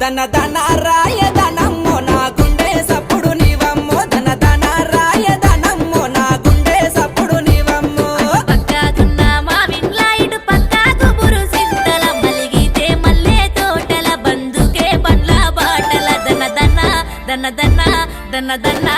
దన దన రాయదనమ్మో నా గుండె సప్పుడు నీవమ్మో దన దన రాయదనమ్మో నా గుండె సప్పుడు నీవమ్మో పక్కాకున్న మా విన్లా ఇటు పక్కాకు బురుసింతల మలిగితే మల్లె తోటల బందుకే బండ్ల బాటల దన దన దన దన దన దన